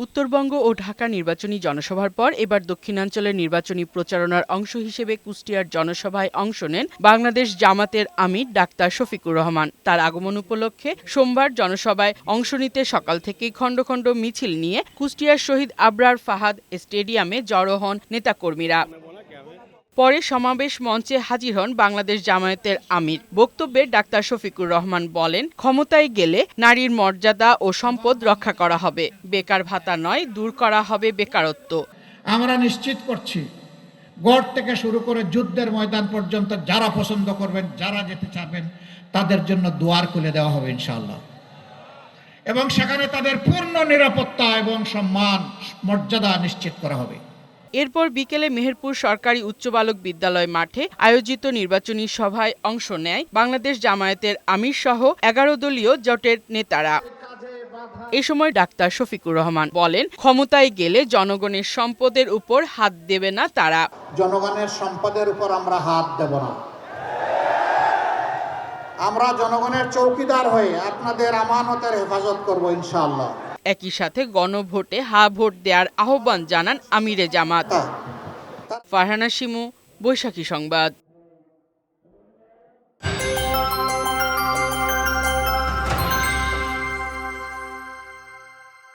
উত্তরবঙ্গ ও ঢাকা নির্বাচনী জনসভার পর এবার দক্ষিণাঞ্চলের নির্বাচনী প্রচারণার অংশ হিসেবে কুষ্টিয়ার জনসভায় অংশ নেন বাংলাদেশ জামাতের আমির ডাক্তার শফিকুর রহমান। তার আগমন উপলক্ষে সোমবার জনসভায় অংশ নিতে সকাল থেকেই খণ্ড খণ্ড মিছিল নিয়ে কুষ্টিয়ার শহীদ আবরার ফাহাদ স্টেডিয়ামে জড়ো হন নেতাকর্মীরা। পরে সমাবেশ মঞ্চে হাজির হন বাংলাদেশ জামায়াতের আমির। বক্তব্যে ডাক্তার শফিকুর রহমান বলেন, ক্ষমতায় গেলে নারীর মর্যাদা ও সম্পদ রক্ষা করা হবে, বেকার ভাতা নয়, দূর করা হবে বেকারত্ব। আমরা নিশ্চিত করছি গড় থেকে শুরু করে যুদ্ধের ময়দান পর্যন্ত যারা পছন্দ করবেন, যারা যেতে চাবেন, তাদের জন্য দুয়ার খুলে দেওয়া হবে ইনশাআল্লাহ, এবং সেখানে তাদের পূর্ণ নিরাপত্তা এবং সম্মান মর্যাদা নিশ্চিত করা হবে। এরপর বিকেলে মেহেরপুর সরকারি উচ্চ বালক বিদ্যালয় মাঠে আয়োজিত নির্বাচনী সভায় অংশ নেয় বাংলাদেশ জামায়াতের আমির সহ 11 দলীয় জোটের নেতারা। এ সময় ডাক্তার শফিকুর রহমান বলেন, ক্ষমতায় গেলে জনগণের সম্পদের উপর হাত দেবে না তারা। জনগণের সম্পদের উপর আমরা হাত দেব না। আমরা জনগণের চৌকিদার হয়ে আপনাদের আমানতের হেফাজত করব ইনশাআল্লাহ। একই সাথে গণভোটে হা ভোট দেওয়ার আহ্বান জানান আমিরে জামাত। ফারহানা শিমু, বৈশাখী সংবাদ।